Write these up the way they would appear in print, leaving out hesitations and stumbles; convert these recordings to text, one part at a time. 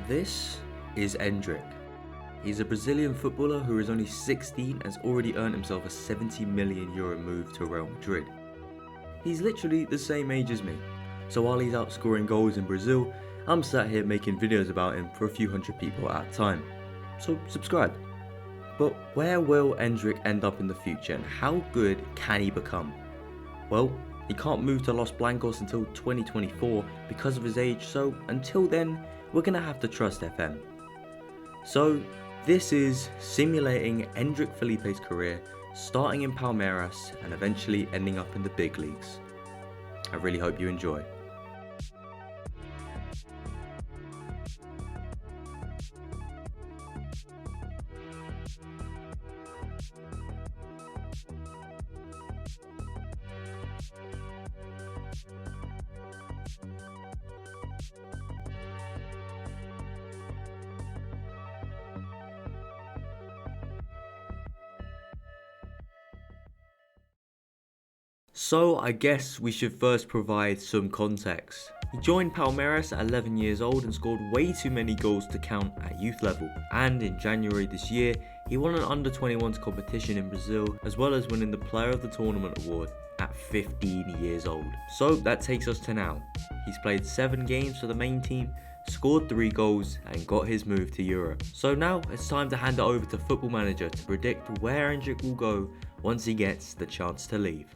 This is Endrick. He's a Brazilian footballer who is only 16 and has already earned himself a €70 million move to Real Madrid. He's literally the same age as me, so while he's out scoring goals in Brazil, I'm sat here making videos about him for a few hundred people at a time. So subscribe. But where will Endrick end up in the future and how good can he become? Well, he can't move to Los Blancos until 2024 because of his age, so until then, we're gonna have to trust FM. So this is simulating Endrick Felipe's career, starting in Palmeiras and eventually ending up in the big leagues. I really hope you enjoy. So I guess we should first provide some context. He joined Palmeiras at 11 years old and scored way too many goals to count at youth level. And in January this year, he won an under-21s competition in Brazil, as well as winning the Player of the Tournament award at 15 years old. So that takes us to now. He's played 7 games for the main team, scored 3 goals and got his move to Europe. So now it's time to hand it over to Football Manager to predict where Endrick will go once he gets the chance to leave.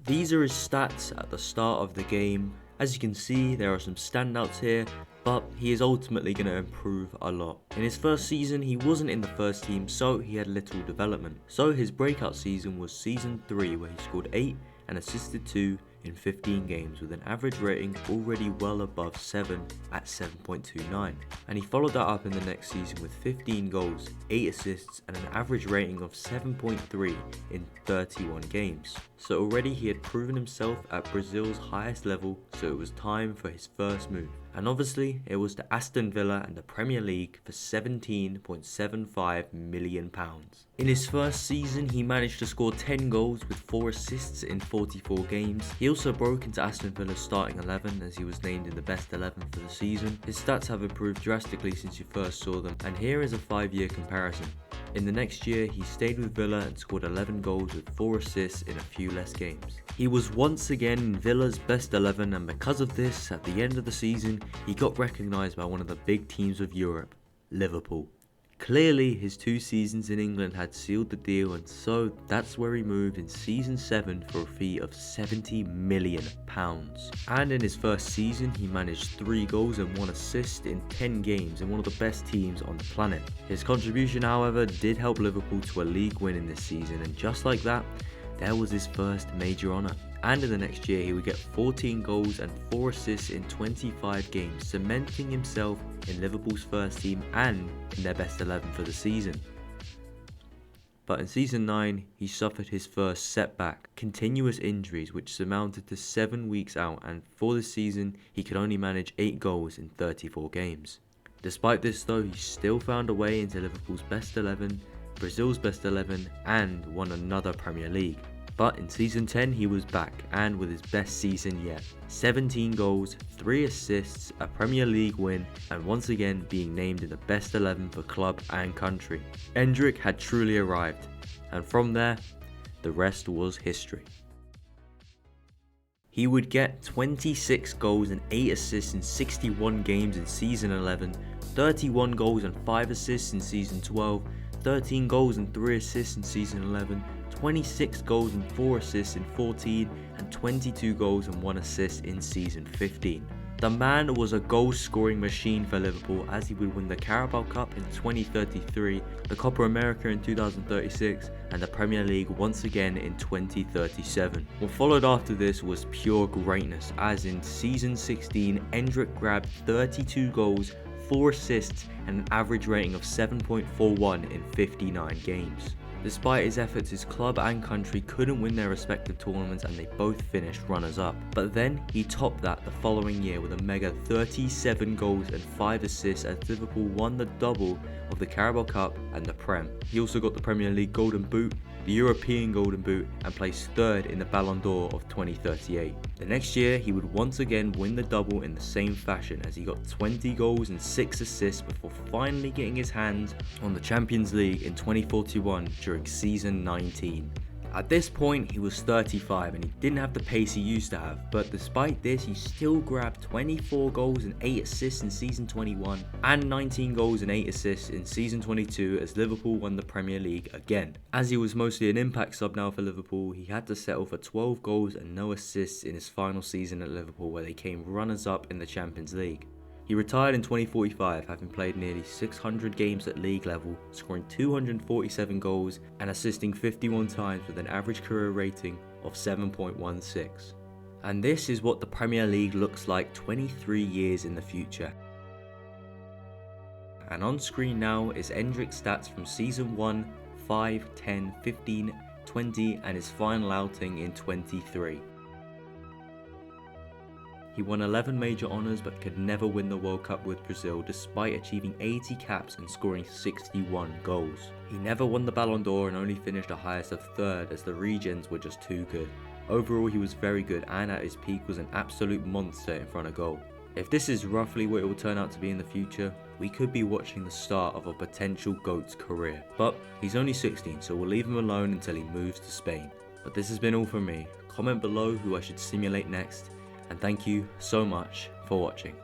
These are his stats at the start of the game. As you can see, there are some standouts here, but he is ultimately going to improve a lot. In his first season, he wasn't in the first team, so he had little development. So his breakout season was season 3, where he scored 8 and assisted 2 in 15 games with an average rating already well above 7 at 7.29, and he followed that up in the next season with 15 goals, 8 assists and an average rating of 7.3 in 31 games. So already he had proven himself at Brazil's highest level, so it was time for his first move. And obviously it was to Aston Villa and the Premier League for £17.75 million. In his first season he managed to score 10 goals with 4 assists in 44 games. He also broke into Aston Villa's starting 11 as he was named in the best 11 for the season. His stats have improved drastically since you first saw them, and here is a 5-year comparison. In the next year, he stayed with Villa and scored 11 goals with 4 assists in a few less games. He was once again in Villa's best 11, and because of this, at the end of the season, he got recognised by one of the big teams of Europe, Liverpool. Clearly, his 2 seasons in England had sealed the deal, and so that's where he moved in season 7 for a fee of £70 million. And in his first season, he managed 3 goals and 1 assist in 10 games in one of the best teams on the planet. His contribution, however, did help Liverpool to a league win in this season, and just like that, there was his first major honour. And in the next year, he would get 14 goals and 4 assists in 25 games, cementing himself in Liverpool's first team and in their best 11 for the season. But in season 9, he suffered his first setback, continuous injuries which surmounted to 7 weeks out, and for this season, he could only manage 8 goals in 34 games. Despite this though, he still found a way into Liverpool's best 11, Brazil's best 11, and won another Premier League. But in season 10 he was back, and with his best season yet. 17 goals, 3 assists, a Premier League win, and once again being named in the best 11 for club and country. Endrick had truly arrived, and from there, the rest was history. He would get 26 goals and 8 assists in 61 games in season 11, 31 goals and 5 assists in season 12, 13 goals and 3 assists in season 11, 26 goals and 4 assists in 14, and 22 goals and 1 assist in season 15. The man was a goal scoring machine for Liverpool, as he would win the Carabao Cup in 2033, the Copa America in 2036, and the Premier League once again in 2037. What followed after this was pure greatness, as in season 16 Endrick grabbed 32 goals, 4 assists and an average rating of 7.41 in 59 games. Despite his efforts, his club and country couldn't win their respective tournaments and they both finished runners-up. But then he topped that the following year with a mega 37 goals and 5 assists as Liverpool won the double of the Carabao Cup and the Prem. He also got the Premier League Golden Boot the European Golden Boot, and placed third in the Ballon d'Or of 2038. The next year, he would once again win the double in the same fashion, as he got 20 goals and 6 assists before finally getting his hands on the Champions League in 2041 during season 19. At this point, he was 35 and he didn't have the pace he used to have, but despite this, he still grabbed 24 goals and 8 assists in season 21 and 19 goals and 8 assists in season 22 as Liverpool won the Premier League again. As he was mostly an impact sub now for Liverpool, he had to settle for 12 goals and no assists in his final season at Liverpool, where they came runners-up in the Champions League. He retired in 2045, having played nearly 600 games at league level, scoring 247 goals and assisting 51 times with an average career rating of 7.16. And this is what the Premier League looks like 23 years in the future. And on screen now is Endrick's stats from season 1, 5, 10, 15, 20 and his final outing in 23. He won 11 major honours but could never win the World Cup with Brazil, despite achieving 80 caps and scoring 61 goals. He never won the Ballon d'Or and only finished a highest of third, as the regions were just too good. Overall, he was very good and at his peak was an absolute monster in front of goal. If this is roughly what it will turn out to be in the future, we could be watching the start of a potential GOAT's career. But he's only 16, so we'll leave him alone until he moves to Spain. But this has been all from me. Comment below who I should simulate next, and thank you so much for watching.